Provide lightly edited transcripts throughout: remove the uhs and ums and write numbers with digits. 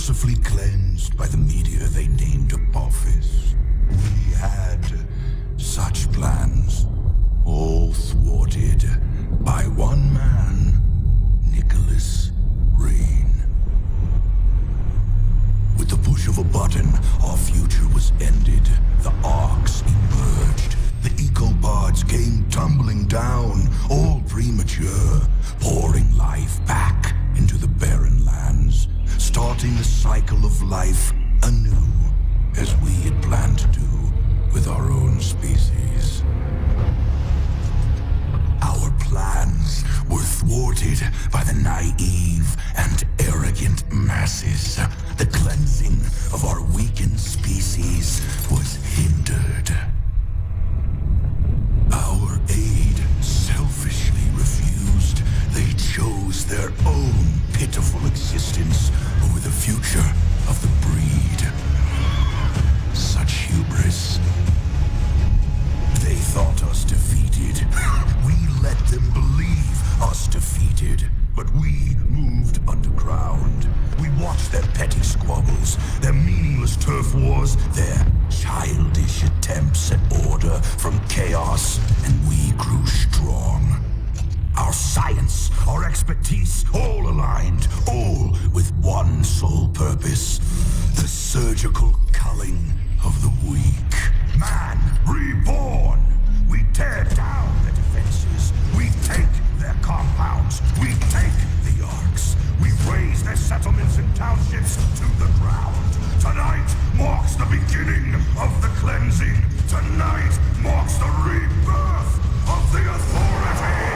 mercifully cleansed by the meteor they named Apophis. We had such plans, all thwarted by one man, Nicholas Rain. With the push of a button, our future was ended. The arcs emerged. The ecopods came tumbling down, all premature, pouring life back into the barren lands, starting a cycle of life anew, as we had planned to do with our own species. Our plans were thwarted by the naive and arrogant masses. The cleansing of our weakened species was hindered. Our aid selfishly refused. They chose their own pitiful existence over the future of the breed. Such hubris. They thought us defeated. We let them believe us defeated. But we moved underground. We watched their petty squabbles, their meaningless turf wars, their childish attempts at order from chaos, and we grew strong. Our science, our expertise, all aligned, all with one sole purpose: the surgical culling of the weak. Man reborn! We tear down the defenses. We take their compounds. We take the arcs. We raise their settlements and townships to the ground. Tonight marks the beginning of the cleansing. Tonight marks the rebirth of the authority.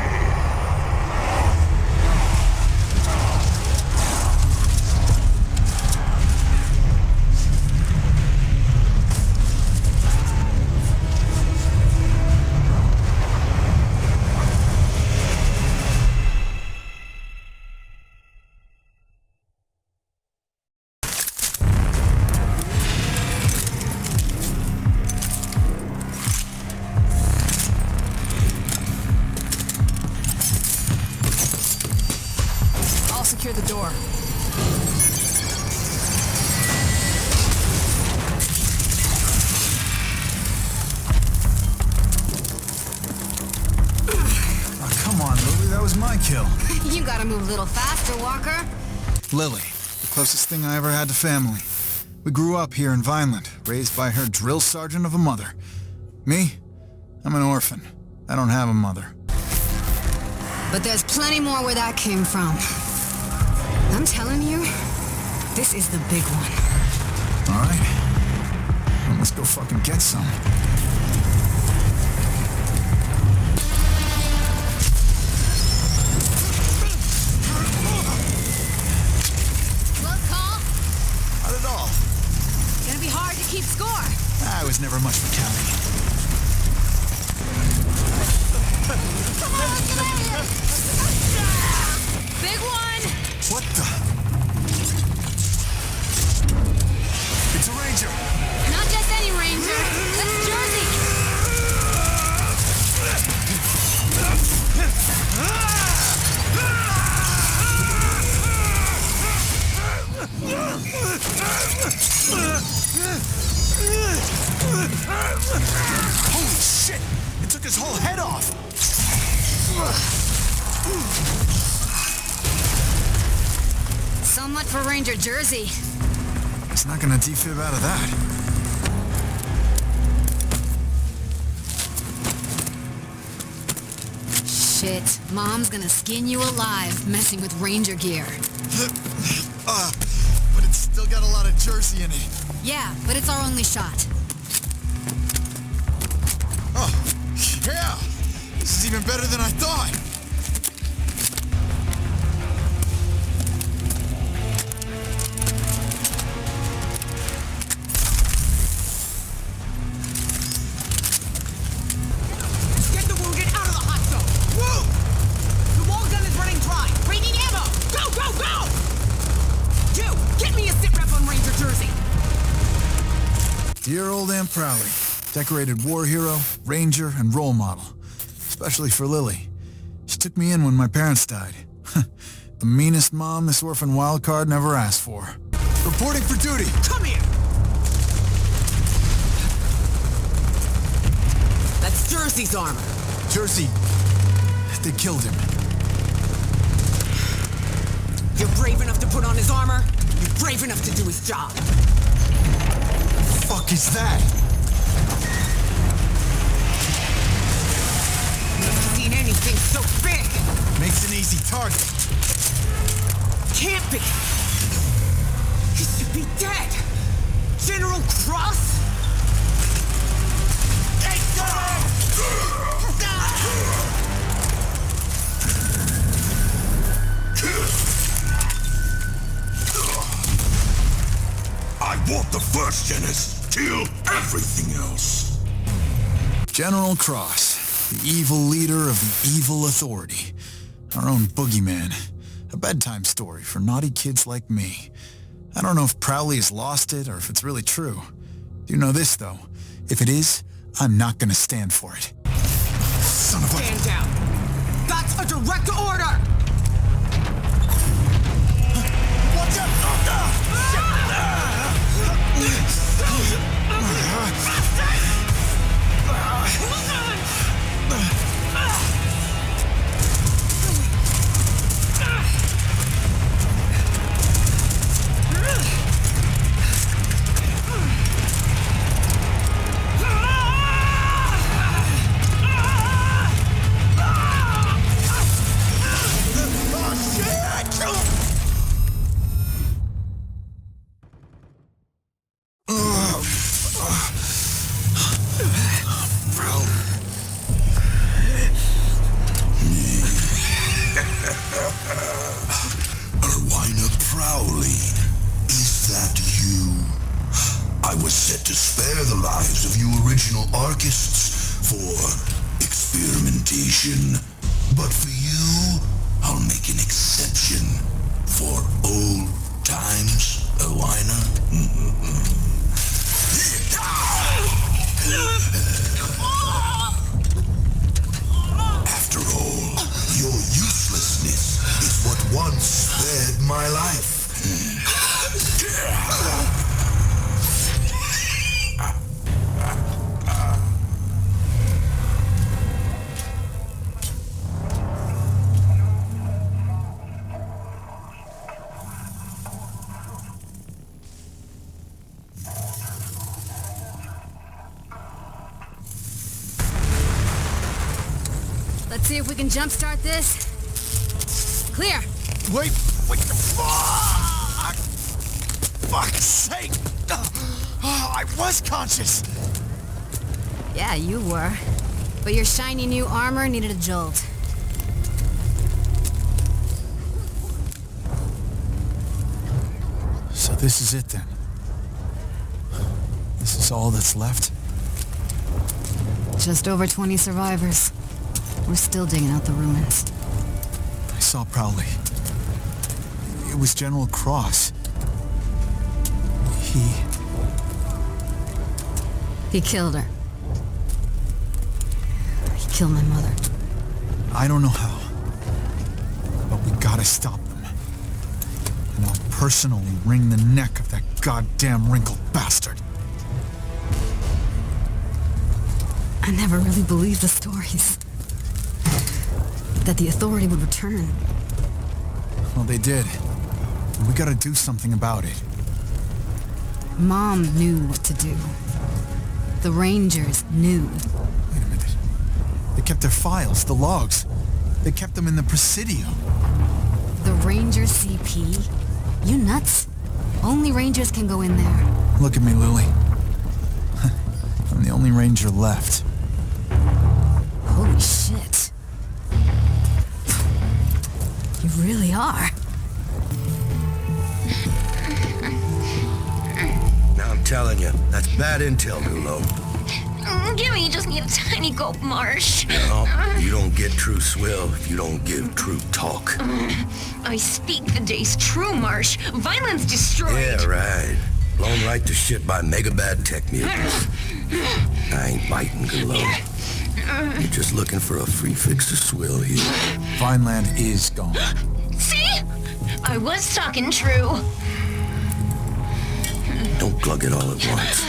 Secure the door. Oh, come on, Lily. That was my kill. You gotta move a little faster, Walker. Lily, the closest thing I ever had to family. We grew up here in Vineland, raised by her drill sergeant of a mother. Me? I'm an orphan. I don't have a mother. But there's plenty more where that came from. I'm telling you, this is the big one. All right. Well, let's go fucking get some. Close call? Not at all. Gonna be hard to keep score. I was never much for counting. Come on, get out of here! Big one! What the? It's a ranger! Not just any ranger. That's Jersey. Holy shit! It took his whole head off! So much for Ranger Jersey. He's not gonna defib out of that. Shit. Mom's gonna skin you alive messing with Ranger gear. But it's still got a lot of Jersey in it. Yeah, but it's our only shot. Oh, yeah! This is even better than I thought! Get the wounded out of the hot zone! Woo! The wall gun is running dry! Bringing ammo! Go, go, go! You, get me a sit rep on Ranger Jersey! Dear old Aunt Prowley. Decorated war hero, ranger, and role model. Especially for Lily. She took me in when my parents died. The meanest mom this orphan wildcard never asked for. Reporting for duty. Come here! That's Jersey's armor. Jersey. They killed him. You're brave enough to put on his armor? You're brave enough to do his job. Fuck is that? Never seen anything so big. Makes an easy target. Can't be. He should be dead. General Cross? I want the first Genis. Kill everything else. General Cross, the evil leader of the evil authority. Our own boogeyman. A bedtime story for naughty kids like me. I don't know if Prowley has lost it or if it's really true. Do you know this, though? If it is, I'm not gonna stand for it. Son of a... Stand down. That's a direct order! Watch out! But for you, I'll make an exception for old times, Alwina. After all, your uselessness is what once spared my life. Let's see if we can jumpstart this. Clear. Wait, fuck! Fuck's sake! I was conscious! Yeah, you were. But your shiny new armor needed a jolt. So this is it then? This is all that's left? Just over 20 survivors. We're still digging out the ruins. I saw Prowley. It was General Cross. He killed her. He killed my mother. I don't know how. But we gotta stop them. And I'll personally wring the neck of that goddamn wrinkled bastard. I never really believed the stories. That the authority would return. Well, they did. And we gotta do something about it. Mom knew what to do. The Rangers knew. Wait a minute. They kept their files, the logs. They kept them in the Presidio. The Ranger CP? You nuts? Only Rangers can go in there. Look at me, Lily. I'm the only Ranger left. Holy shit. You really are. Now I'm telling you, that's bad intel, Nulo. Gimme just need a tiny gulp, Marsh. No, you don't get true swill if you don't give true talk. I speak the day's true, Marsh. Vineland's destroyed. Yeah, right. Blown right to shit by mega bad tech mutants. I ain't biting, Gulo. You're just looking for a free fix to swill here. Vineland is gone. See? I was talking true. Don't glug it all at once.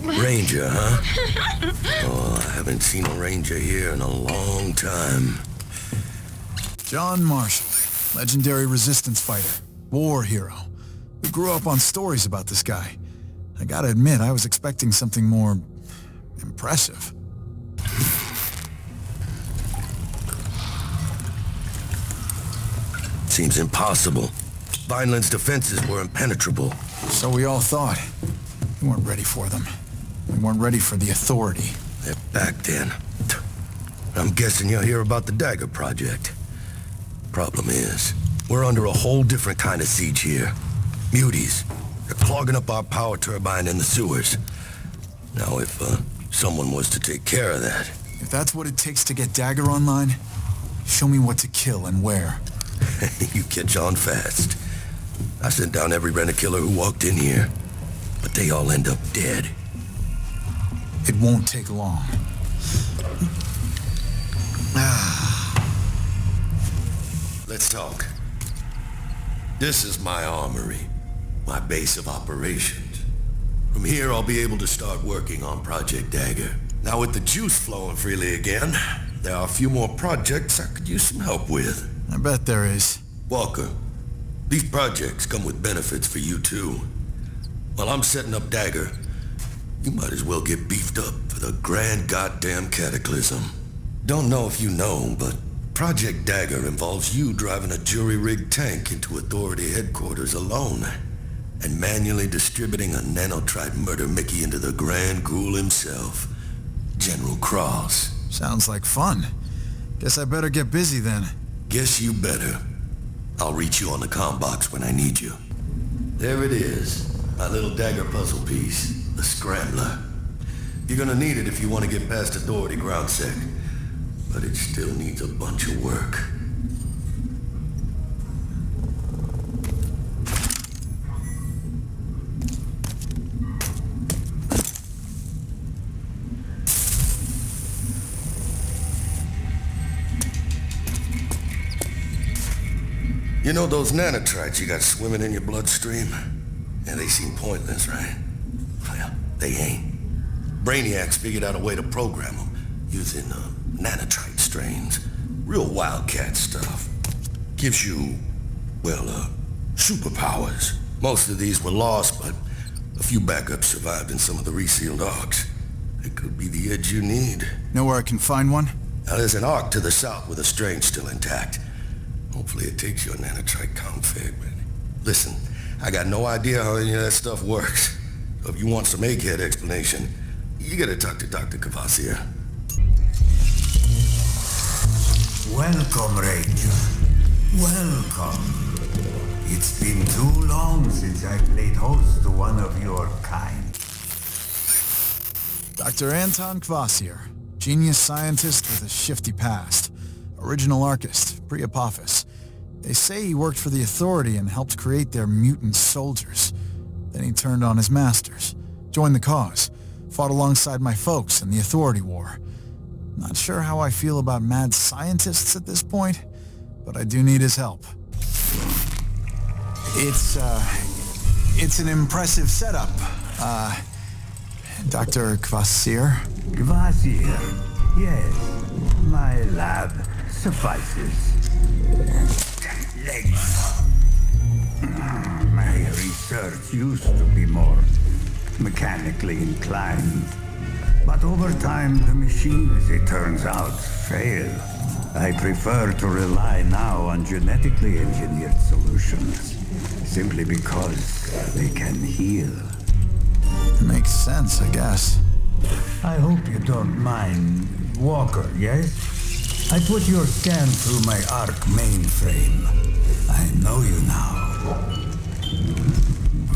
Ranger, huh? Oh, I haven't seen a ranger here in a long time. John Marshall, legendary resistance fighter, war hero. We grew up on stories about this guy. I gotta admit, I was expecting something more impressive. Seems impossible. Vineland's defenses were impenetrable. So we all thought. We weren't ready for them. We weren't ready for the authority. They're back then. I'm guessing you'll hear about the Dagger Project. Problem is, we're under a whole different kind of siege here. Muties. They're clogging up our power turbine in the sewers. Now, if someone was to take care of that... If that's what it takes to get Dagger online, show me what to kill and where. You catch on fast. I sent down every rent-a-killer who walked in here, but they all end up dead. It won't take long. Let's talk. This is my armory, my base of operations. From here, I'll be able to start working on Project Dagger. Now, with the juice flowing freely again, there are a few more projects I could use some help with. I bet there is. Walker, these projects come with benefits for you too. While I'm setting up Dagger, you might as well get beefed up for the grand goddamn cataclysm. Don't know if you know, but Project Dagger involves you driving a jury-rigged tank into Authority headquarters alone and manually distributing a Nanotrite murder Mickey into the Grand Ghoul himself, General Cross. Sounds like fun. Guess I better get busy then. Guess you better. I'll reach you on the comm box when I need you. There it is, my little Dagger puzzle piece, the Scrambler. You're gonna need it if you want to get past Authority ground sec, but it still needs a bunch of work. You know those nanotrites you got swimming in your bloodstream? Yeah, they seem pointless, right? Well, they ain't. Brainiacs figured out a way to program them using nanotrite strains. Real wildcat stuff. Gives you, well, superpowers. Most of these were lost, but a few backups survived in some of the resealed arcs. It could be the edge you need. Know where I can find one? Now, there's an arc to the south with a strain still intact. Hopefully it takes your nanotrite config. Listen, I got no idea how any of that stuff works. So if you want some egghead explanation, you gotta talk to Dr. Cavassier. Welcome, Ranger. Welcome. It's been too long since I played host to one of your kind. Dr. Anton Cavassier, genius scientist with a shifty past. Original Archist, pre-Apophis. They say he worked for the Authority and helped create their mutant soldiers. Then he turned on his masters, joined the cause, fought alongside my folks in the Authority War. Not sure how I feel about mad scientists at this point, but I do need his help. It's an impressive setup. Dr. Cavassier? Cavassier, yes. My lab suffices. Legs. My research used to be more mechanically inclined. But over time, the machines, it turns out, fail. I prefer to rely now on genetically engineered solutions, simply because they can heal. Makes sense, I guess. I hope you don't mind. Walker, yes? I put your scan through my ARC mainframe. I know you now.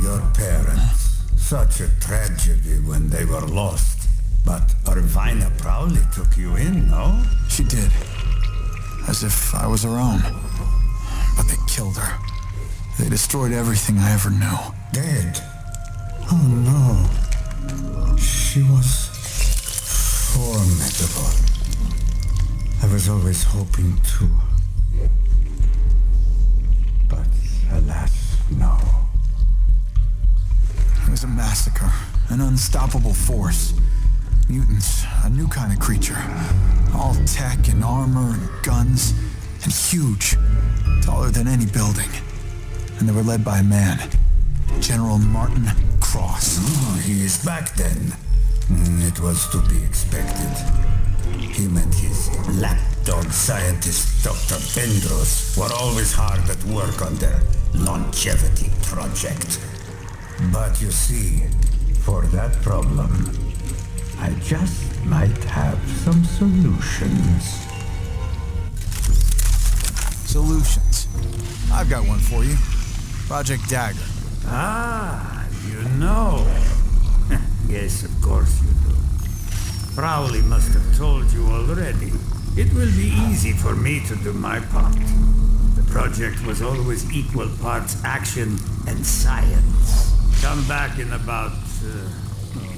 Your parents. Such a tragedy when they were lost. But Irvina proudly took you in, no? She did. As if I was her own. But they killed her. They destroyed everything I ever knew. Dead? Oh no. She was formidable. I was always hoping to. But alas, no. massacre, an unstoppable force. Mutants, a new kind of creature. All tech and armor and guns, and huge, taller than any building. And they were led by a man, General Martin Cross. Oh, he is back then. It was to be expected. Him and his lapdog scientist, Dr. Bendros, were always hard at work on their longevity project. But you see, for that problem, I just might have some solutions. Solutions. I've got one for you. Project Dagger. Ah, you know. Yes, of course you do. Crowley must have told you already. It will be easy for me to do my part. The project was always equal parts action and science. Come back in about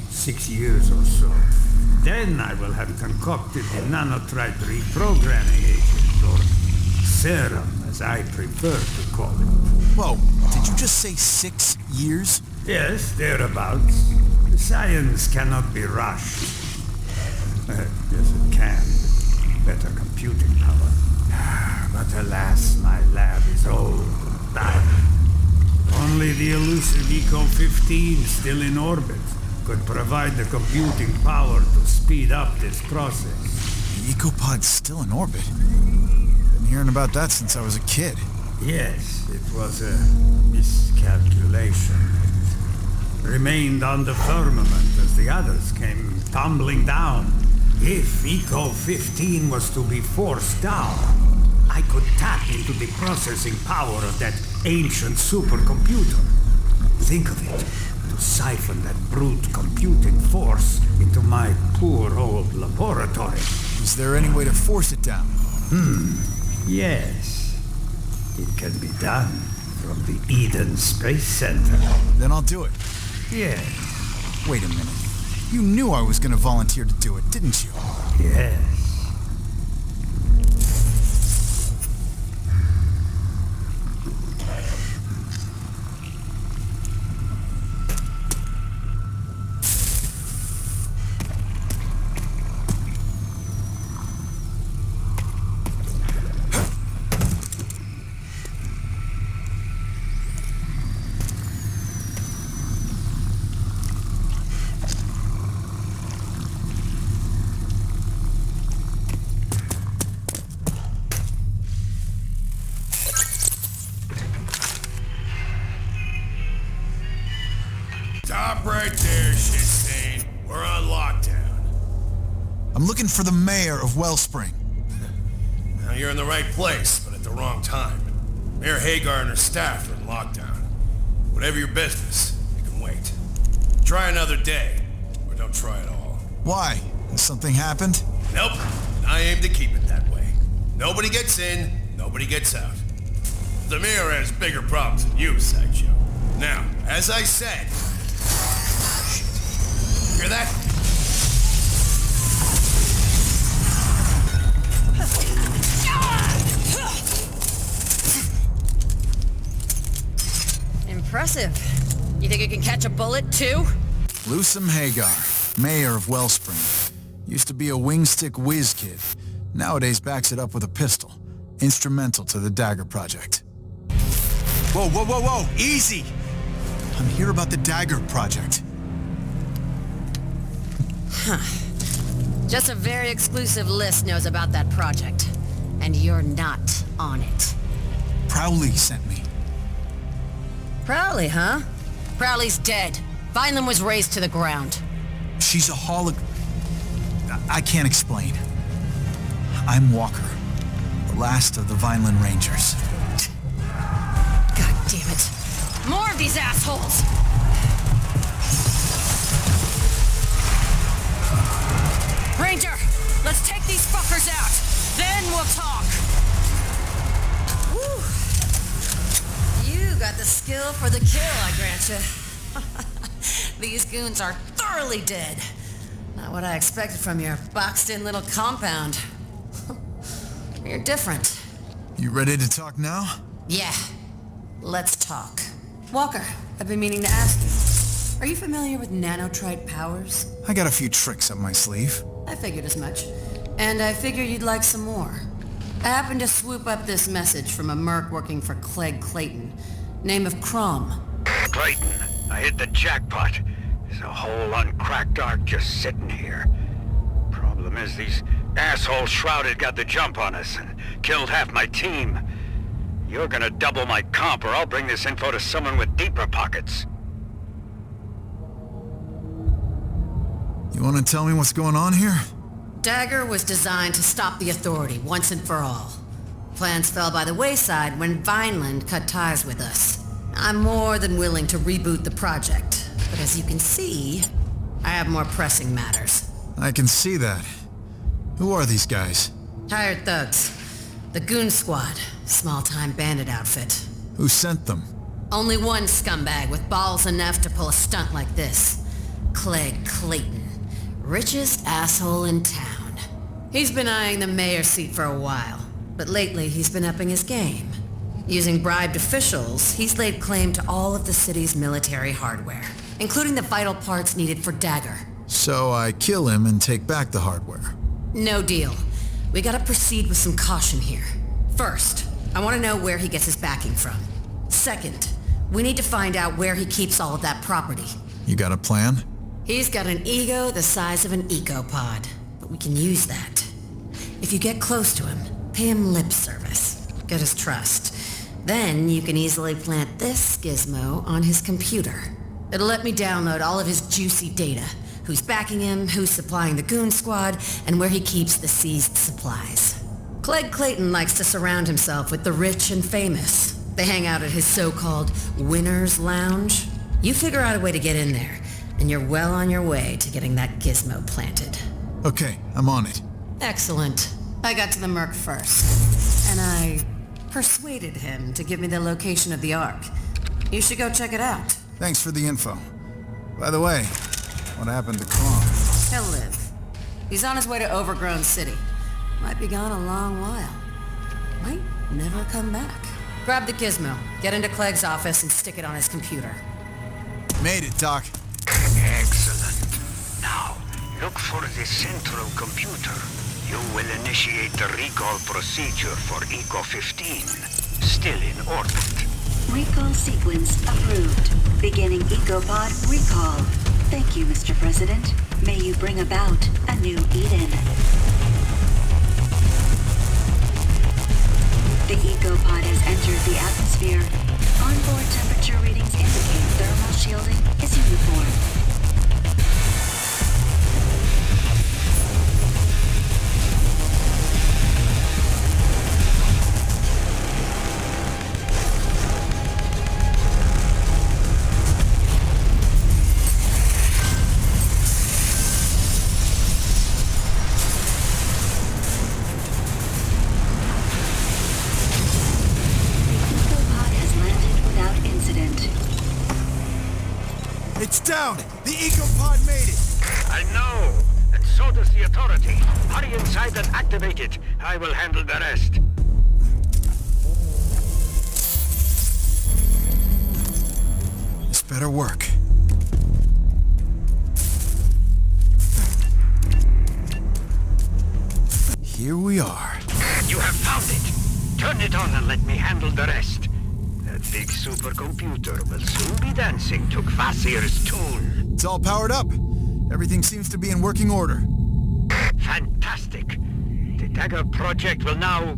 6 years or so. Then I will have concocted the Nanotrite reprogramming agent, or serum, as I prefer to call it. Whoa, did you just say 6 years? Yes, thereabouts. The science cannot be rushed. Yes, it can. Better computing power. But alas, my lab is old, dying. Only the elusive Eco-15 still in orbit could provide the computing power to speed up this process. The Ecopod's still in orbit? Been hearing about that since I was a kid. Yes, it was a miscalculation. It remained on the firmament as the others came tumbling down. If Eco-15 was to be forced down, I could tap into the processing power of that ancient supercomputer. Think of it, to siphon that brute computing force into my poor old laboratory. Is there any way to force it down? Yes. It can be done from the Eden Space Center. Then I'll do it. Yes. Wait a minute. You knew I was gonna volunteer to do it, didn't you? Yes. Stop right there, shit stain. We're on lockdown. I'm looking for the mayor of Wellspring. Now you're in the right place, but at the wrong time. Mayor Hagar and her staff are in lockdown. Whatever your business, you can wait. Try another day, or don't try at all. Why? Has something happened? Nope, and I aim to keep it that way. Nobody gets in, nobody gets out. The mayor has bigger problems than you, Sideshow. Now, as I said... Shit. Hear that? Impressive. You think you can catch a bullet, too? Lusum Hagar, mayor of Wellspring. Used to be a wingstick whiz kid. Nowadays backs it up with a pistol. Instrumental to the Dagger Project. Whoa, whoa, whoa, whoa! Easy! I'm here about the Dagger Project. Huh. Just a very exclusive list knows about that project. And you're not on it. Crowley sent me. Crowley, huh? Crowley's dead. Vineland was razed to the ground. She's a I can't explain. I'm Walker, the last of the Vineland Rangers. God damn it. More of these assholes! Ranger, let's take these fuckers out. Then we'll talk. Woo. You got the skill for the kill, I grant you. These goons are thoroughly dead. Not what I expected from your boxed-in little compound. You're different. You ready to talk now? Yeah. Let's talk. Walker, I've been meaning to ask you. Are you familiar with nanotrite powers? I got a few tricks up my sleeve. I figured as much. And I figure you'd like some more. I happened to swoop up this message from a merc working for Clayton. Name of Crom. Clayton, I hit the jackpot. There's a whole uncracked arc just sitting here. Problem is, these assholes Shrouded got the jump on us and killed half my team. You're gonna double my comp, or I'll bring this info to someone with deeper pockets. You want to tell me what's going on here? Dagger was designed to stop the Authority once and for all. Plans fell by the wayside when Vineland cut ties with us. I'm more than willing to reboot the project, but as you can see, I have more pressing matters. I can see that. Who are these guys? Hired thugs. The Goon Squad, small-time bandit outfit. Who sent them? Only one scumbag with balls enough to pull a stunt like this. Clayton. Richest asshole in town. He's been eyeing the mayor's seat for a while, but lately he's been upping his game. Using bribed officials, he's laid claim to all of the city's military hardware, including the vital parts needed for Dagger. So I kill him and take back the hardware. No deal. We gotta proceed with some caution here. First, I want to know where he gets his backing from. Second, we need to find out where he keeps all of that property. You got a plan? He's got an ego the size of an ecopod, but we can use that. If you get close to him, pay him lip service. Get his trust. Then you can easily plant this gizmo on his computer. It'll let me download all of his juicy data. Who's backing him, who's supplying the Goon Squad, and where he keeps the seized supplies. Clayton likes to surround himself with the rich and famous. They hang out at his so-called Winner's Lounge. You figure out a way to get in there, and you're well on your way to getting that gizmo planted. Okay, I'm on it. Excellent. I got to the Merc first, and I persuaded him to give me the location of the Ark. You should go check it out. Thanks for the info. By the way, what happened to Crom? He'll live. He's on his way to Overgrown City. Might be gone a long while. Might never come back. Grab the gizmo, get into Clegg's office, and stick it on his computer. Made it, Doc. Excellent. Now, look for the central computer. You will initiate the recall procedure for Eco-15. Still in orbit. Recall sequence approved. Beginning Ecopod recall. Thank you, Mr. President. May you bring about a new Eden. The Ecopod has entered the atmosphere. Onboard temperature readings indicate thermal shielding is uniform. It's down! The Ecopod made it! I know, and so does the Authority. Hurry inside and activate it. I will handle the rest. This better work. Here we are. You have found it. Turn it on and let me handle the rest. That big supercomputer will soon be dancing to Kvasir's tune. It's all powered up. Everything seems to be in working order. Fantastic. The Dagger project will now...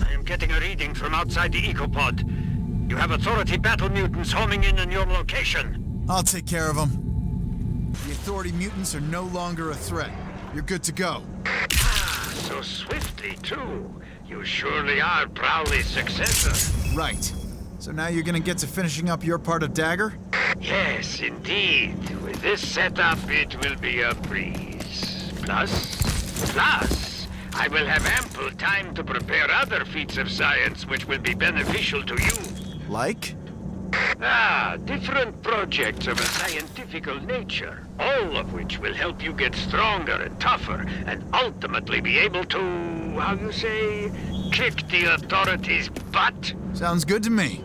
I am getting a reading from outside the Ecopod. You have Authority battle mutants homing in on your location. I'll take care of them. The Authority mutants are no longer a threat. You're good to go. Ah, so swiftly, too. You surely are Prowley's successor. Right. So now you're gonna get to finishing up your part of Dagger? Yes, indeed. With this setup, it will be a breeze. Plus, I will have ample time to prepare other feats of science which will be beneficial to you. Like? Different projects of a scientifical nature, all of which will help you get stronger and tougher, and ultimately be able to, how you say, kick the Authority's butt. Sounds good to me.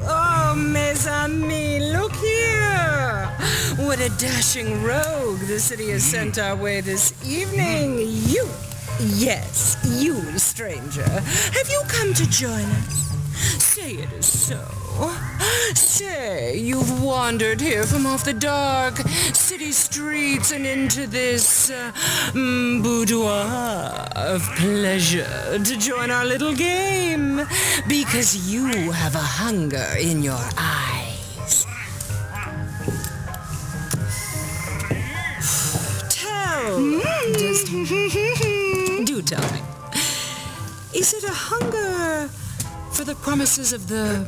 Oh, mes amis, look here! What a dashing rogue the city has sent our way this evening. You, yes, you, stranger. Have you come to join us? Say it is so. Say you've wandered here from off the dark city streets and into this boudoir of pleasure to join our little game because you have a hunger in your eyes. Do tell me. Is it a hunger for the promises of the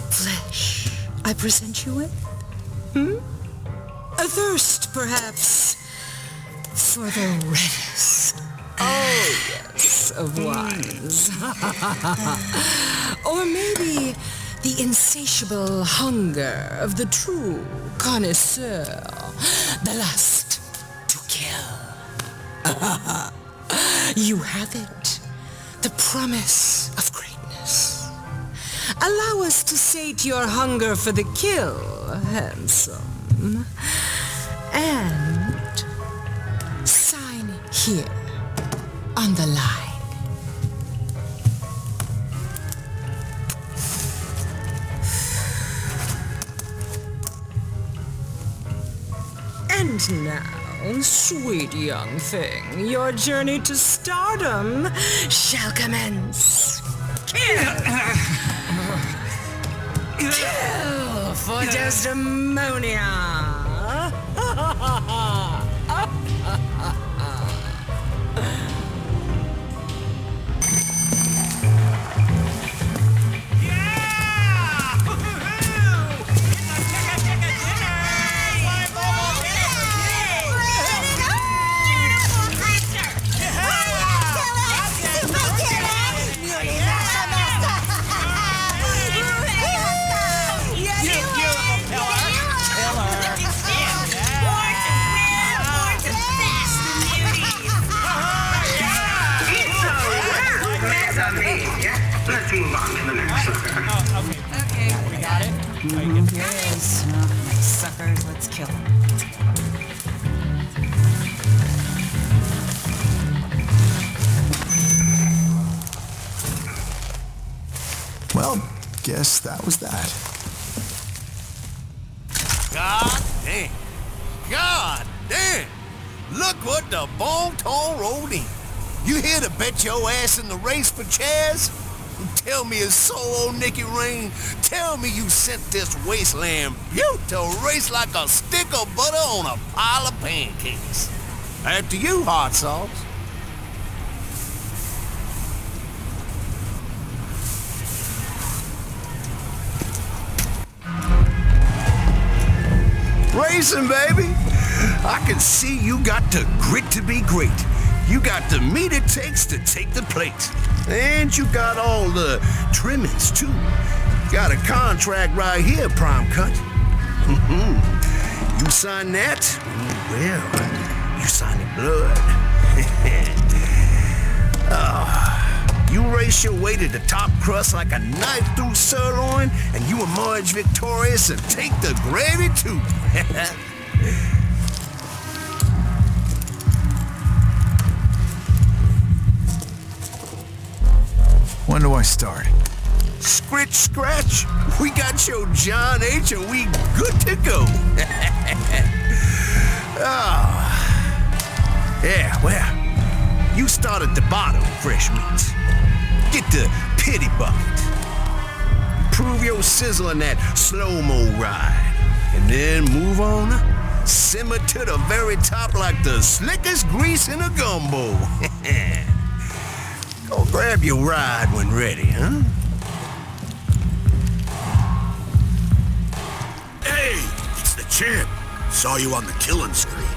flesh I present you with? A thirst, perhaps, for the reddest, oh yes, of wines. Or maybe the insatiable hunger of the true connoisseur, the lust to kill. You have it, the promise of greatness. Allow us to sate your hunger for the kill, handsome. And sign here on the line. And now, sweet young thing, your journey to stardom shall commence. Kill! Kill for Desdemonia! Let's move on to the next sucker. Okay, we got it. Here it is. Suckers, let's kill them. Well, guess that was that. God damn. God damn. Look what the Bon-Ton rolled in. You here to bet your ass in the race for Chaz? Tell me it's so, old Nicky Rain. Tell me you sent this wasteland beaut to race like a stick of butter on a pile of pancakes. After you, hot sauce. Racing, baby. I can see you got the grit to be great. You got the meat it takes to take the plate. And you got all the trimmings, too. Got a contract right here, Prime Cut. You sign that? Well, you sign the blood. You race your way to the top crust like a knife through sirloin, and you emerge victorious and take the gravy, too. When do I start? Scritch, scratch. We got your John H. and we good to go. Yeah, well, you start at the bottom, fresh meats. Get the pity bucket. Prove your sizzle in that slow-mo ride. And then move on up. Simmer to the very top like the slickest grease in a gumbo. Go grab your ride when ready, huh? Hey, it's the champ. Saw you on the killing screen.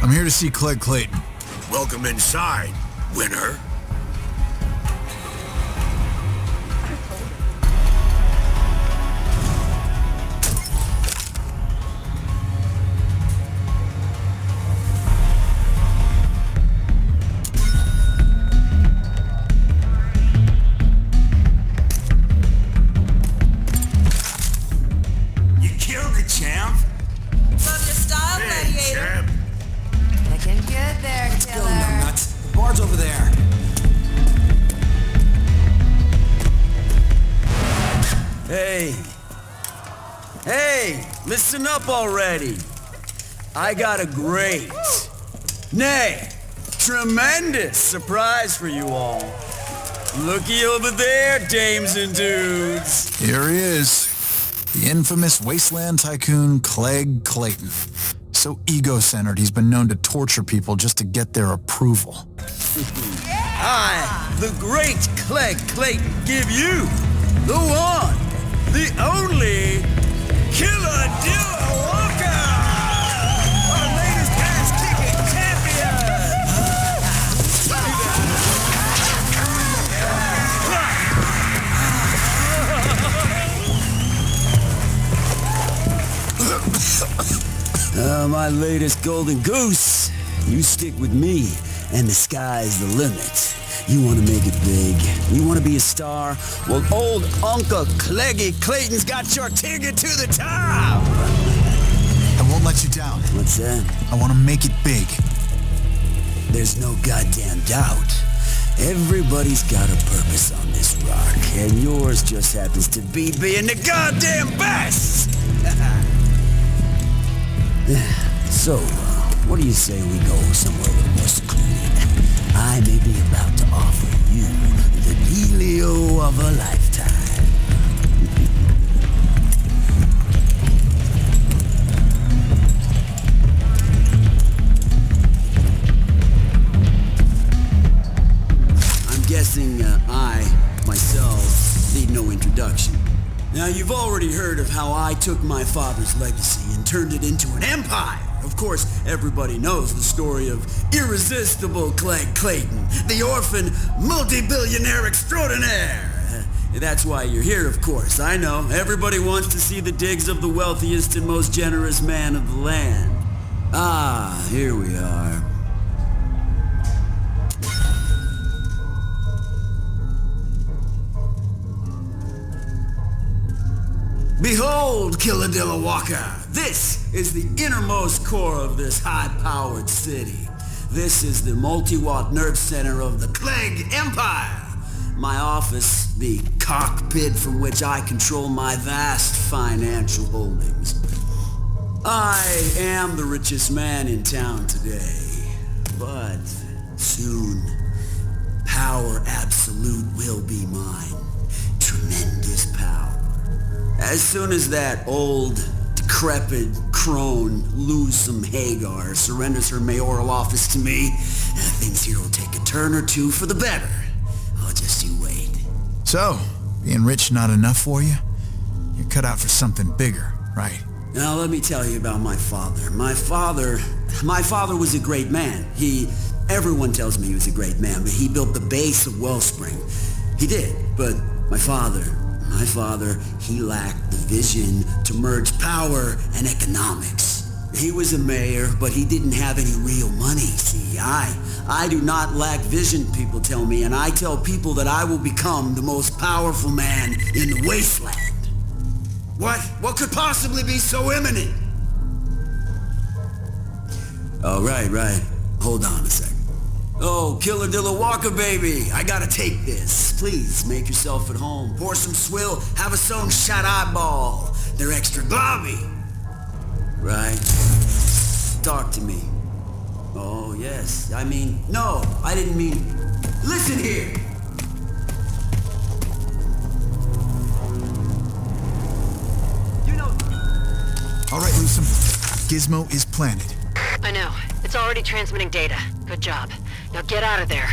I'm here to see Clegg Clayton. Welcome inside, winner. Hey, listen up already. I got a great, nay, tremendous surprise for you all. Looky over there, dames and dudes. Here he is, the infamous wasteland tycoon Clegg Clayton. So ego-centered, he's been known to torture people just to get their approval. I, the great Clegg Clayton, give you the one, the only Killadilla Walker! Our latest ass-kicking champion! My latest golden goose. You stick with me, and the sky's the limit. You want to make it big? You want to be a star? Well, old Uncle Cleggy Clayton's got your ticket to the top! I won't let you down. What's that? I want to make it big. There's no goddamn doubt. Everybody's got a purpose on this rock, and yours just happens to be being the goddamn best! So, what do you say we go somewhere a little more secluded? I may be about to offer you the dealio of a lifetime. I'm guessing I, myself, need no introduction. Now, you've already heard of how I took my father's legacy and turned it into an empire. Of course, everybody knows the story of irresistible Clegg Clayton, the orphan multi-billionaire extraordinaire. That's why you're here, of course. I know. Everybody wants to see the digs of the wealthiest and most generous man of the land. Ah, here we are. Behold, Killadilla Walker! This is the innermost core of this high-powered city. This is the multi-watt nerve center of the Clegg Empire. My office, the cockpit from which I control my vast financial holdings. I am the richest man in town today, but soon, power absolute will be mine. Tremendous power. As soon as that old, decrepit crone, Loosum Hagar, surrenders her mayoral office to me, things here will take a turn or two for the better. Oh, just you wait. So, being rich not enough for you? You're cut out for something bigger, right? Now, let me tell you about my father. My father was a great man. Everyone tells me he was a great man, but he built the base of Wellspring. He did, but my father, he lacked the vision to merge power and economics. He was a mayor, but he didn't have any real money. See, I do not lack vision, people tell me, and I tell people that I will become the most powerful man in the wasteland. What could possibly be so imminent? Oh, right. Hold on a second. Oh, Killadilla Walker, baby, I gotta take this. Please, make yourself at home. Pour some swill, have a sewn shot eyeball. They're extra globby. Right? Talk to me. Oh, yes. No, I didn't mean... Listen here! All right, Loosum. Gizmo is planted. I know. It's already transmitting data. Good job. Now get out of there.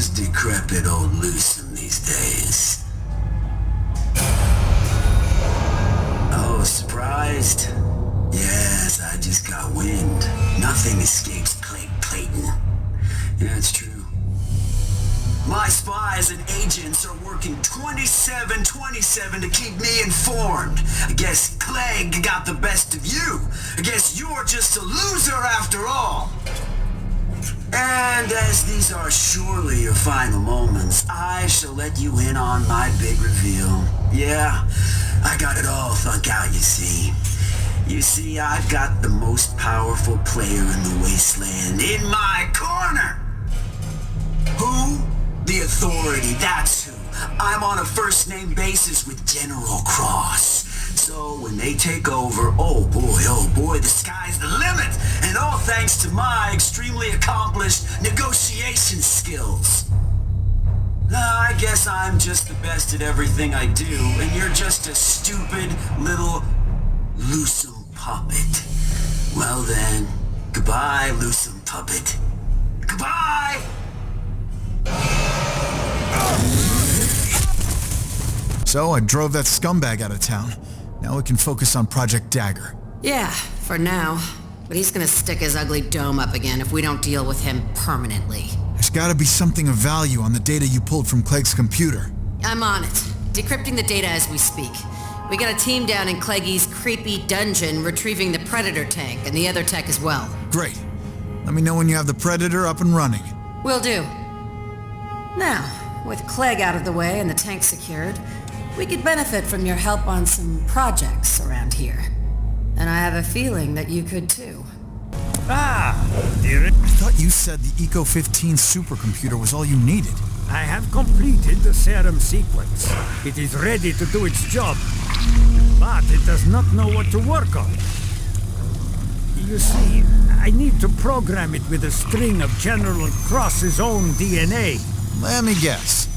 just decrepit old Lucem these days. Oh, surprised? Yes, I just got wind. Nothing escapes Clayton. Yeah, it's true. My spies and agents are working 27/27 to keep me informed. I guess Clegg got the best of you. I guess you're just a loser after all. And as these are surely your final moments, I shall let you in on my big reveal. Yeah, I got it all thunk out, you see. You see, I've got the most powerful player in the wasteland in my corner. Who? The Authority, that's who. I'm on a first-name basis with General Cross. So when they take over, oh boy, the sky's the limit. And all thanks to my extremely accomplished negotiation skills. I guess I'm just the best at everything I do, and you're just a stupid little Lucem puppet. Well then, goodbye, Lucem puppet. Goodbye! So I drove that scumbag out of town. Now we can focus on Project Dagger. Yeah, for now. But he's gonna stick his ugly dome up again if we don't deal with him permanently. There's gotta be something of value on the data you pulled from Clegg's computer. I'm on it. Decrypting the data as we speak. We got a team down in Cleggy's creepy dungeon retrieving the Predator tank and the other tech as well. Great. Let me know when you have the Predator up and running. Will do. Now, with Clegg out of the way and the tank secured, we could benefit from your help on some projects around here. And I have a feeling that you could too. Dear. I thought you said the Eco-15 supercomputer was all you needed. I have completed the serum sequence. It is ready to do its job. But it does not know what to work on. You see, I need to program it with a string of General Cross's own DNA. Let me guess.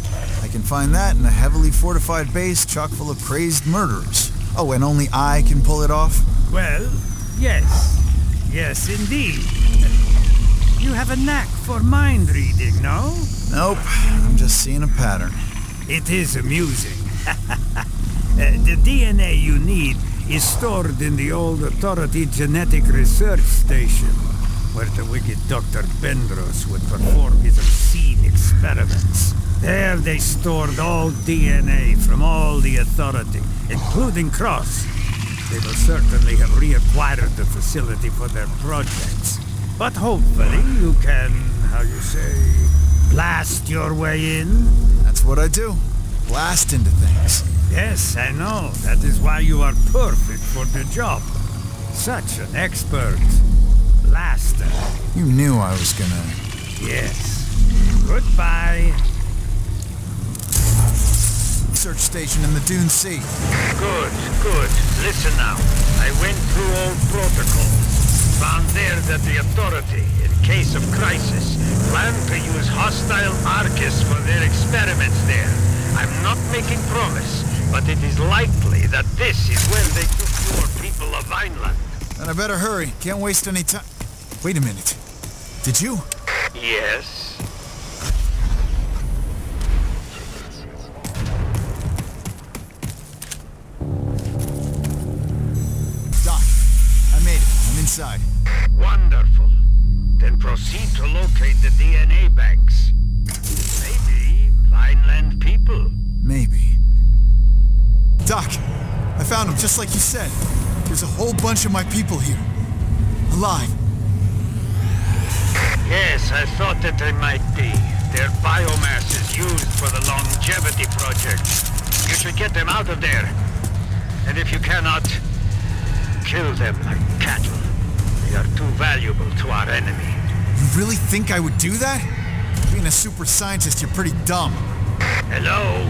I can find that in a heavily fortified base chock full of crazed murderers. Oh, and only I can pull it off? Well, yes. Yes, indeed. You have a knack for mind reading, no? Nope. I'm just seeing a pattern. It is amusing. The DNA you need is stored in the old Authority Genetic Research Station, where the wicked Dr. Bendros would perform his obscene experiments. There they stored all DNA from all the Authority, including Cross. They will certainly have reacquired the facility for their projects. But hopefully you can, how you say, blast your way in? That's what I do. Blast into things. Yes, I know. That is why you are perfect for the job. Such an expert blaster. You knew I was gonna... Yes. Goodbye. Research station in the Dune Sea. Good. Listen now. I went through old protocols. Found there that the Authority, in case of crisis, planned to use hostile Archists for their experiments there. I'm not making promise, but it is likely that this is where they took your people of Vineland. Then I better hurry. Can't waste any time. Wait a minute. Did you? Yes. Doc, I made it. I'm inside. Wonderful. Then proceed to locate the DNA banks. Maybe Vineland people. Maybe. Doc, I found him just like you said. There's a whole bunch of my people here. Alive. Yes, I thought that they might be. Their biomass is used for the longevity project. You should get them out of there. And if you cannot, kill them like cattle. They are too valuable to our enemy. You really think I would do that? Being a super scientist, you're pretty dumb. Hello?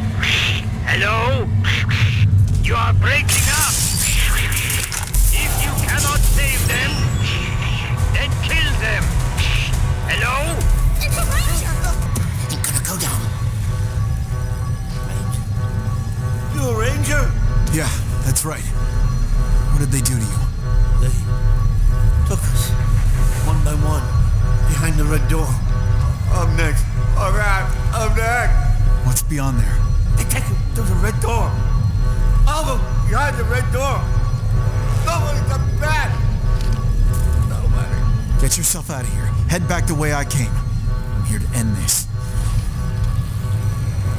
Hello? You are breaking up! If you cannot save them, then kill them! Hello? It's a ranger! I'm gonna go down. Ranger? You a ranger? Yeah, that's right. What did they do to you? They took us, one by one, behind the red door. I'm next. All right. I'm back. What's beyond there? They take you to the red door. Over behind the red door. Nobody comes back. Nobody. Get yourself out of here. Head back the way I came. I'm here to end this.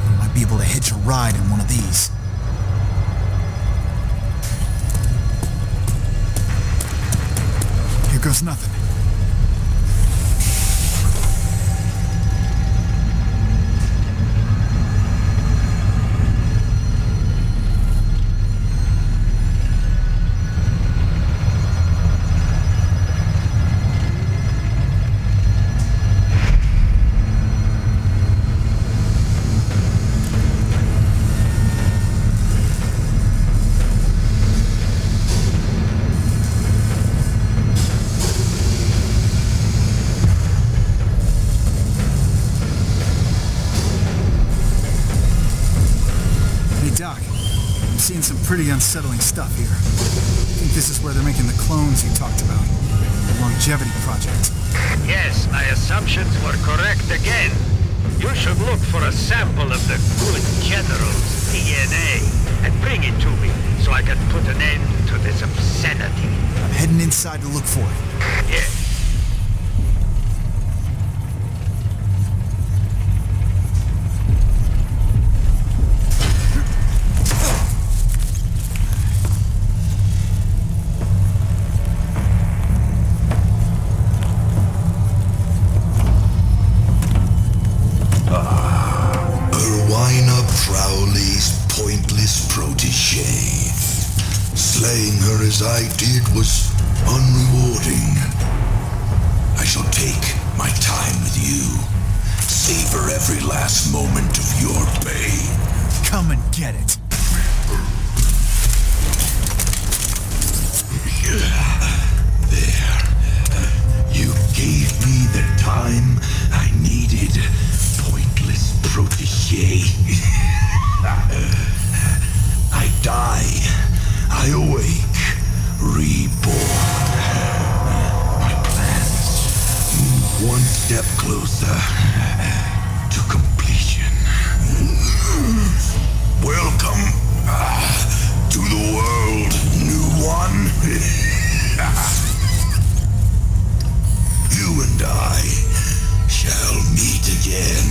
I might be able to hitch a ride in one of these. Here goes nothing. Seen some pretty unsettling stuff here. I think this is where they're making the clones you talked about. The longevity project. Yes, my assumptions were correct again. You should look for a sample of the good general's DNA and bring it to me so I can put an end to this obscenity. I'm heading inside to look for it. Yes. Slaying her as I did was unrewarding. I shall take my time with you. Savor every last moment of your pain. Come and get it. There. You gave me the time I needed, pointless protégé. I die. I awake, reborn. My plans move one step closer to completion. Welcome to the world, new one. You and I shall meet again.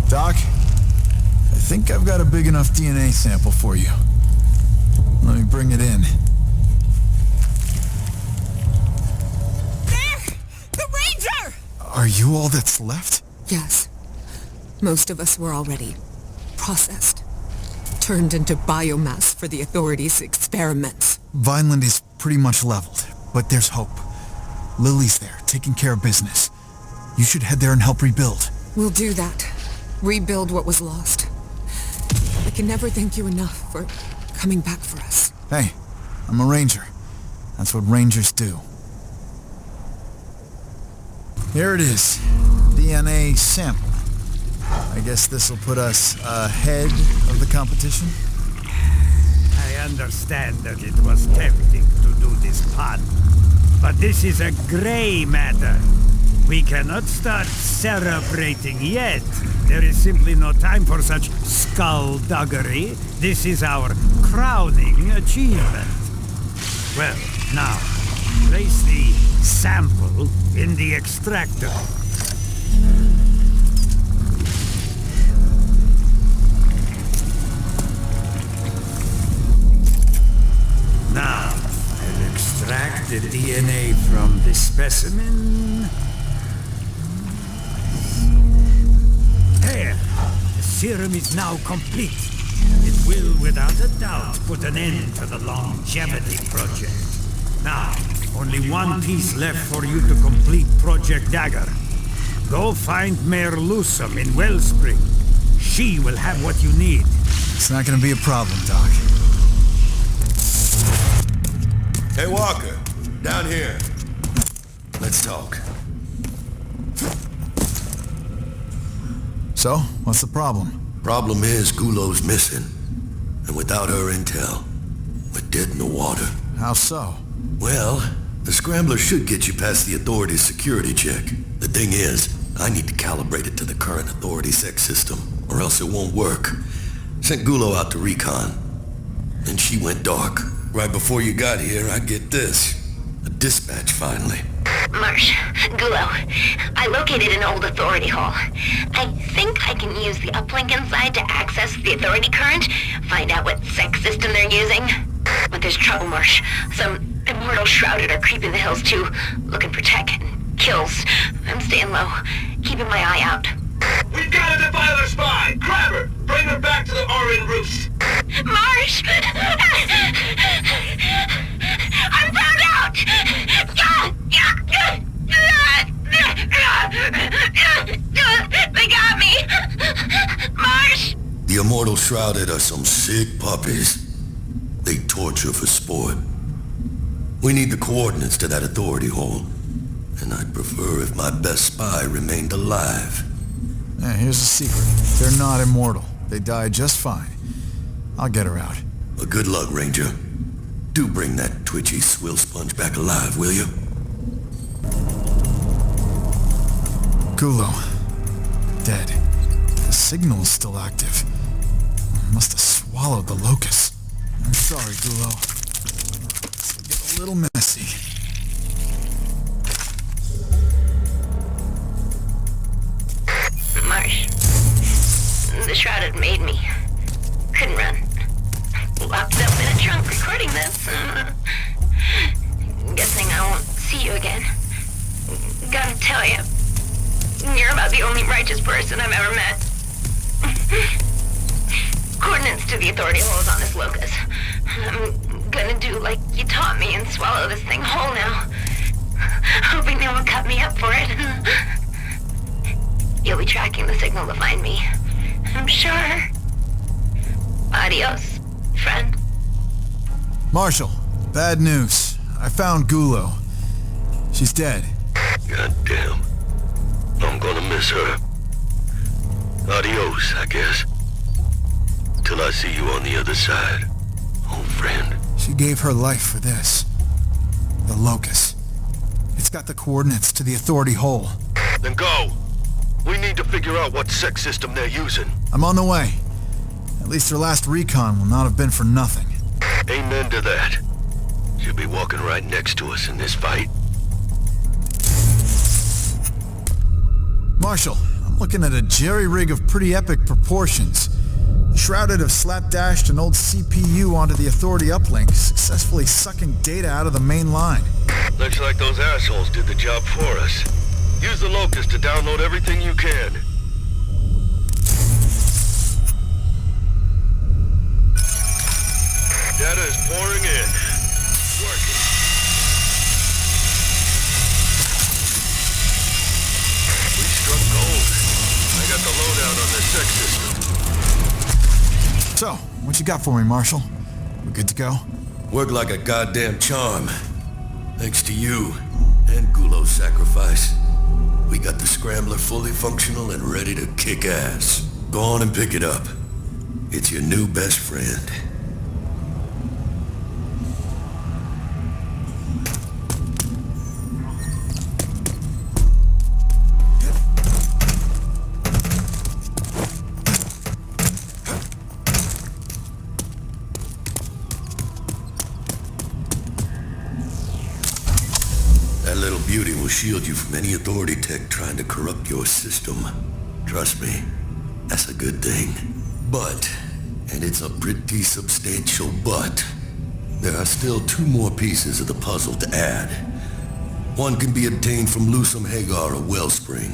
Doc, I think I've got a big enough DNA sample for you. Let me bring it in. There! The Ranger! Are you all that's left? Yes. Most of us were already processed. Turned into biomass for the authorities' experiments. Vineland is pretty much leveled, but there's hope. Lily's there, taking care of business. You should head there and help rebuild. We'll do that. Rebuild what was lost. I can never thank you enough for coming back for us. Hey, I'm a ranger. That's what rangers do. Here it is. DNA sample. I guess this'll put us ahead of the competition? I understand that it was tempting to do this pun, but this is a gray matter. We cannot start celebrating yet. There is simply no time for such skullduggery. This is our crowning achievement. Well, now, place the sample in the extractor. Now, I'll extract the DNA from the specimen. There! The serum is now complete. It will, without a doubt, put an end to the longevity project. Now, only one piece left for you to complete Project Dagger. Go find Mayor Lusum in Wellspring. She will have what you need. It's not gonna be a problem, Doc. Hey, Walker. Down here. Let's talk. So, what's the problem? Problem is, Gulo's missing. And without her intel, we're dead in the water. How so? Well, the Scrambler should get you past the Authority's security check. The thing is, I need to calibrate it to the current Authority sex system, or else it won't work. Sent Gulo out to recon. Then she went dark. Right before you got here, I get this. A dispatch, finally. Marsh, Gulo, I located an old Authority hall. I think I can use the uplink inside to access the Authority current, find out what sex system they're using. But there's trouble, Marsh. Some immortal shrouded are creeping the hills too, looking for tech and kills. I'm staying low, keeping my eye out. We've got a defiler spy! Grab her! Bring her back to the Orin Roost! Marsh! I'm found out! They got me! Marsh! The Immortal Shrouded are some sick puppies. They torture for sport. We need the coordinates to that Authority hole. And I'd prefer if my best spy remained alive. Yeah, here's the secret. They're not immortal. They die just fine. I'll get her out. Well, good luck, Ranger. Do bring that twitchy swill sponge back alive, will you? Gulo. Dead. The signal's still active. Must have swallowed the locust. I'm sorry, Gulo. This will get a little messy. Marsh. The Shrouded made me. Couldn't run. Locked up in a trunk recording this. Guessing I won't see you again. Gotta tell you, you're about the only righteous person I've ever met. Coordinates to the Authority hole is on this locus. I'm gonna do like you taught me and swallow this thing whole now. Hoping they won't cut me up for it. You'll be tracking the signal to find me, I'm sure. Adios, friend. Marshal, bad news. I found Gulo. She's dead. Goddamn. I'm gonna miss her. Adios, I guess. Till I see you on the other side, old friend. She gave her life for this. The locust. It's got the coordinates to the Authority hole. Then go. We need to figure out what sex system they're using. I'm on the way. At least her last recon will not have been for nothing. Amen to that. She'll be walking right next to us in this fight. Marshal, I'm looking at a jerry-rig of pretty epic proportions. Shrouded have slapdashed an old CPU onto the Authority uplink, successfully sucking data out of the main line. Looks like those assholes did the job for us. Use the locust to download everything you can. Data is pouring in. Working. We struck gold. I got the lowdown on the sex system. So, what you got for me, Marshal? We good to go? Worked like a goddamn charm. Thanks to you and Gulo's sacrifice. We got the Scrambler fully functional and ready to kick ass. Go on and pick it up. It's your new best friend. That little beauty will shield you from any Authority tech trying to corrupt your system. Trust me, that's a good thing. But, and it's a pretty substantial but, there are still 2 more pieces of the puzzle to add. One can be obtained from Lusum Hagar or Wellspring,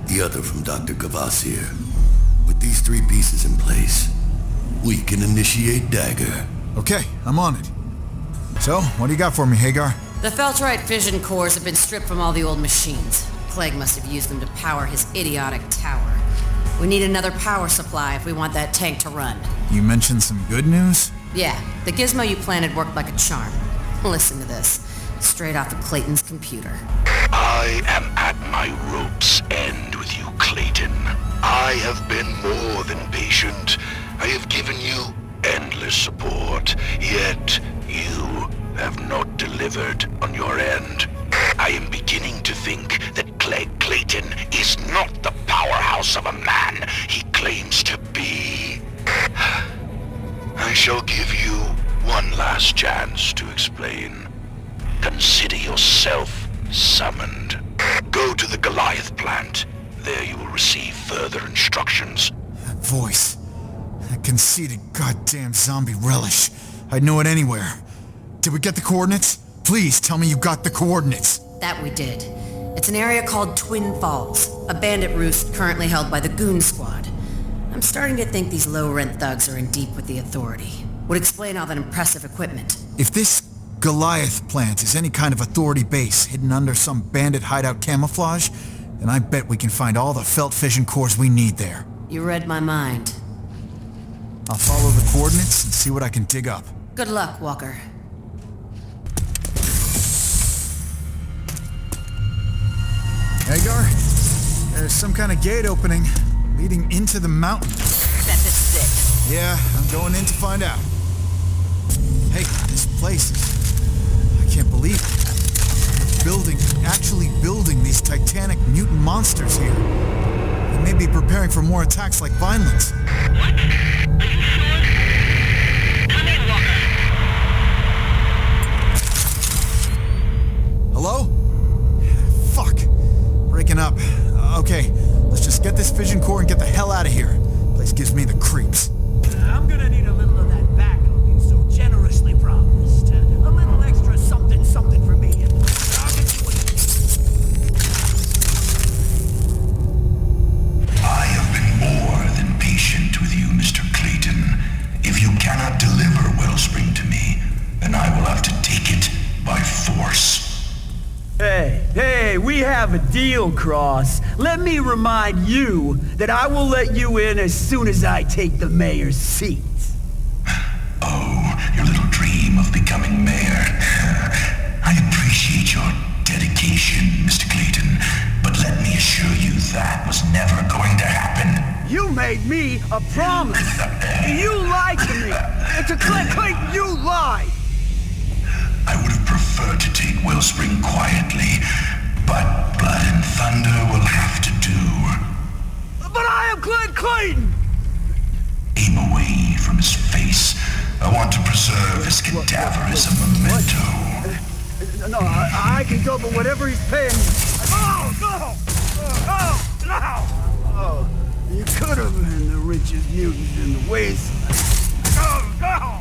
the other from Dr. Gavassier. With these 3 pieces in place, we can initiate Dagger. Okay, I'm on it. So, what do you got for me, Hagar? The Feltrite fission cores have been stripped from all the old machines. Plague must have used them to power his idiotic tower. We need another power supply if we want that tank to run. You mentioned some good news? Yeah, the gizmo you planted worked like a charm. Listen to this. Straight off of Clayton's computer. I am at my rope's end with you, Clayton. I have have been more than patient. I have given you endless support, yet you have not delivered on your end. I am beginning to think that Clayton is not the powerhouse of a man he claims to be. I shall give you one last chance to explain. Consider yourself summoned. Go to the Goliath plant. There you will receive further instructions. That voice. That conceited goddamn zombie relish. I'd know it anywhere. Did we get the coordinates? Please tell me you got the coordinates. That we did. It's an area called Twin Falls, a bandit roost currently held by the Goon Squad. I'm starting to think these low-rent thugs are in deep with the Authority. Would explain all that impressive equipment. If this Goliath plant is any kind of Authority base hidden under some bandit hideout camouflage, then I bet we can find all the felt fission cores we need there. You read my mind. I'll follow the coordinates and see what I can dig up. Good luck, Walker. Hagar, there's some kind of gate opening leading into the mountain. Bet this is it. Yeah, I'm going in to find out. Hey, this place is... I can't believe it. Actually building these titanic mutant monsters here. They may be preparing for more attacks like Vineland's. What? Are you sure? Come in, Walker. Hello? Fuck. Breaking up. Okay, let's just get this fission core and get the hell out of here. Place gives me the creeps. I'm gonna need a little of that backup you so generously promised. A little extra something for me. And I'll get you I have been more than patient with you, Mr. Clayton. If you cannot deliver Wellspring to me, then I will have to take it by force. Hey, we have a deal, Cross. Let me remind you that I will let you in as soon as I take the mayor's seat. Oh, your little dream of becoming mayor. I appreciate your dedication, Mr. Clayton, but let me assure you that was never going to happen. You made me a promise. You lied to me. To Clayton, you lied. I would have preferred to take Wellspring quietly, but Blood and Thunder will have to do. But I am Clayton! Aim away from his face. I want to preserve his cadaver as a memento. No, I can go for whatever he's paying me. Oh, no! Oh, no! Oh, you could have been the richest mutant in the wasteland. Oh, no!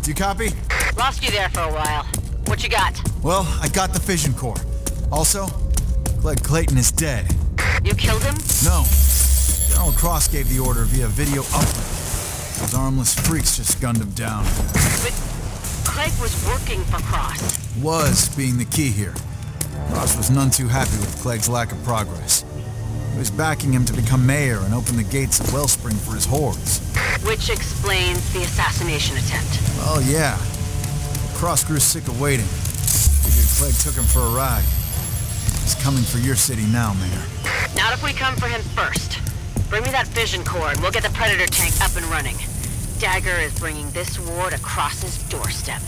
Do you copy? Lost you there for a while. What you got? Well, I got the fission core. Also, Clayton is dead. You killed him? No. General Cross gave the order via video uplink. Those armless freaks just gunned him down. But Craig was working for Cross. Was being the key here. Cross was none too happy with Clegg's lack of progress. He was backing him to become mayor and open the gates of Wellspring for his hordes. Which explains the assassination attempt. Oh, yeah. Cross grew sick of waiting. Figured Clegg took him for a ride. He's coming for your city now, Mayor. Not if we come for him first. Bring me that fission core and we'll get the Predator tank up and running. Dagger is bringing this war to Cross's doorstep.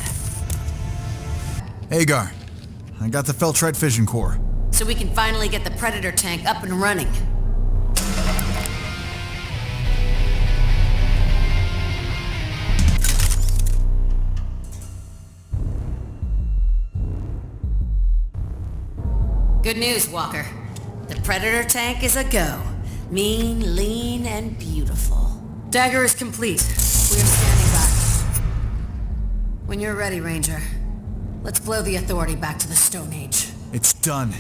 Hagar, I got the Feltrite fission core. So we can finally get the Predator tank up and running. Good news, Walker. The Predator tank is a go. Mean, lean, and beautiful. Dagger is complete. We are standing by. When you're ready, Ranger, let's blow the Authority back to the Stone Age. It's done.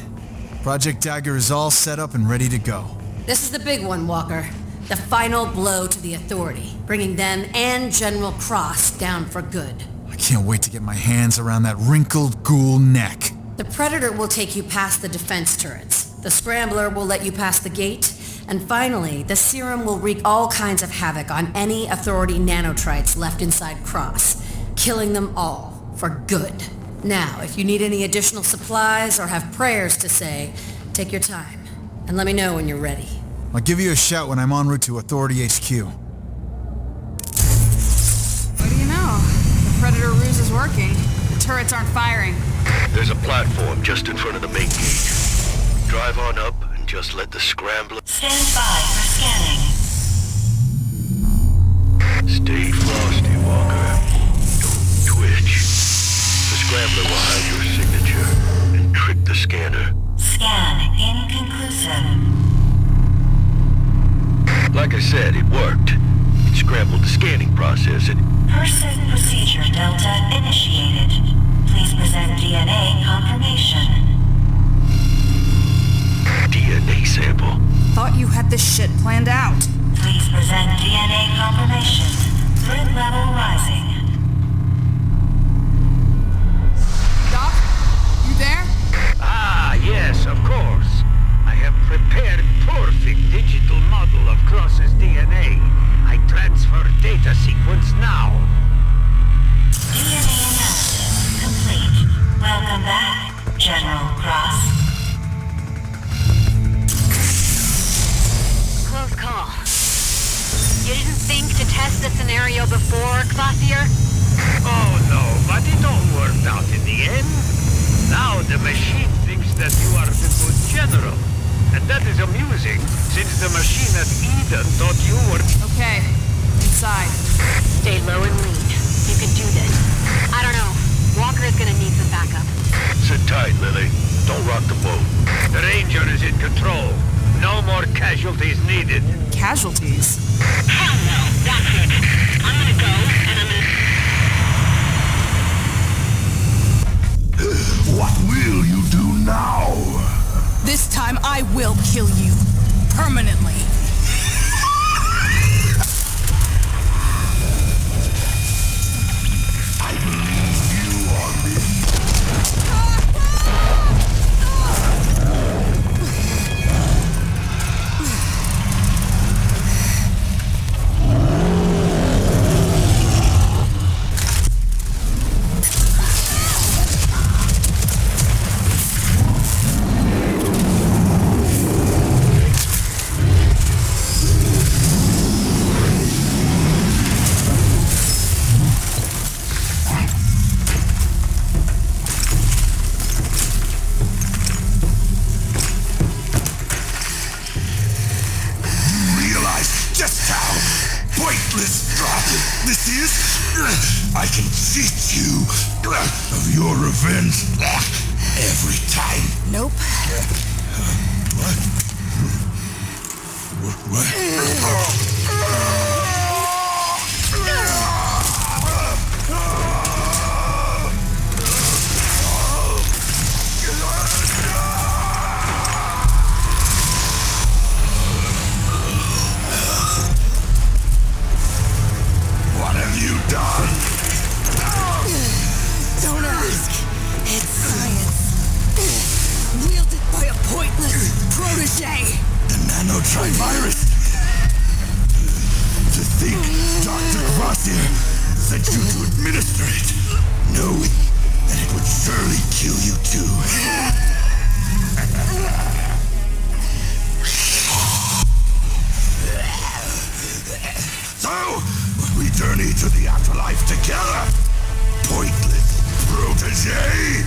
Project Dagger is all set up and ready to go. This is the big one, Walker. The final blow to the Authority, bringing them and General Cross down for good. I can't wait to get my hands around that wrinkled ghoul neck. The Predator will take you past the defense turrets. The Scrambler will let you pass the gate. And finally, the Serum will wreak all kinds of havoc on any Authority nanotrites left inside Cross, killing them all for good. Now, if you need any additional supplies or have prayers to say, take your time and let me know when you're ready. I'll give you a shout when I'm en route to Authority HQ. What do you know? The Predator ruse is working. The turrets aren't firing. There's a platform just in front of the main gate. Drive on up and just let the Scrambler... Stand by for scanning. Stay frosty, Walker. Don't twitch. The Scrambler will hide your signature and trick the scanner. Scan inconclusive. Like I said, it worked. It scrambled the scanning process and... Person procedure Delta initiated. Please present DNA confirmation. DNA sample? Thought you had this shit planned out. Please present DNA confirmation. Threat level rising. Doc, you there? Ah, yes, of course. I have prepared perfect digital model of Cross's DNA. I transfer data sequence now. DNA analysis complete. Welcome back, General Cross. Close call. You didn't think to test the scenario before, Kvasir? Oh no, but it all worked out in the end. Now the machine thinks that you are the good general. And that is amusing, since the machine at Eden thought you were... Okay, inside. Stay low and lean. You can do this. I don't know. Walker is gonna need some backup. Sit tight, Lily. Don't rock the boat. The Ranger is in control. No more casualties needed. Casualties? Hell no. That's it. I'm gonna go, and I'm gonna... What will you do now? This time I will kill you. Permanently. I believe you are me. I can cheat you of your revenge every time. Nope. What have you done? Don't ask. It's science. Wielded by a pointless protege. The Nanotrite virus. To think Dr. Kvasir sent you to administer it, knowing that it would surely kill you too. So, we journey to the afterlife together. Pointless protege.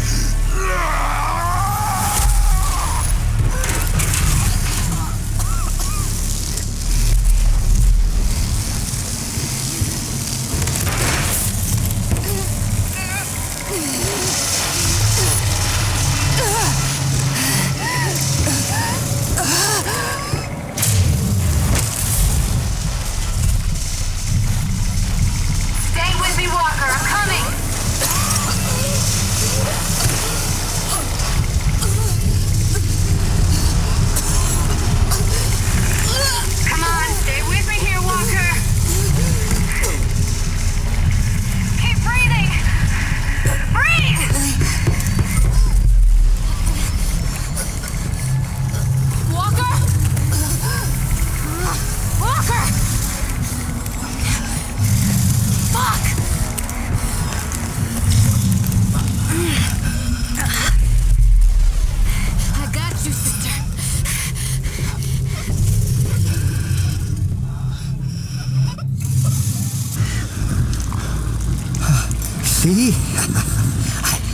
See?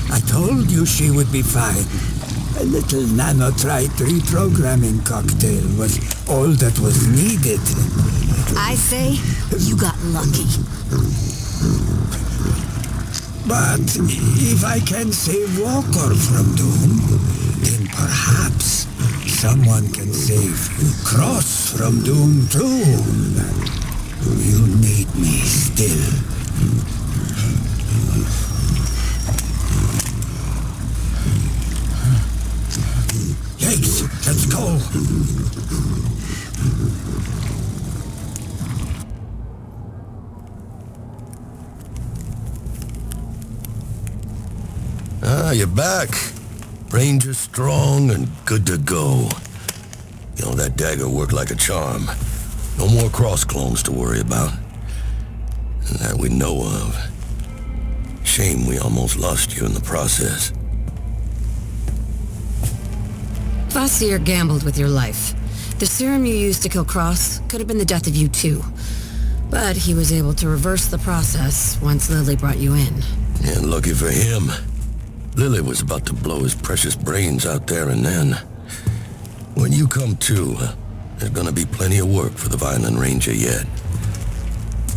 I told you she would be fine. A little nanotrite reprogramming cocktail was all that was needed. I say you got lucky. But if I can save Walker from doom, then perhaps someone can save Cross from doom too. You need me still. Yikes, let's go. Ah, you're back. Ranger strong and good to go. You know, that dagger worked like a charm. No more cross clones to worry about. That we know of. Shame we almost lost you in the process. Fossier gambled with your life. The serum you used to kill Cross could have been the death of you too. But he was able to reverse the process once Lily brought you in. And lucky for him, Lily was about to blow his precious brains out there and then. When you come to, there's gonna be plenty of work for the Vineland Ranger yet.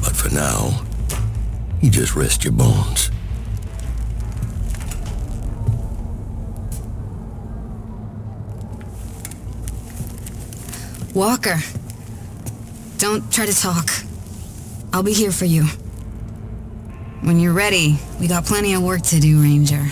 But for now, you just rest your bones. Walker, don't try to talk. I'll be here for you. When you're ready, we got plenty of work to do, Ranger.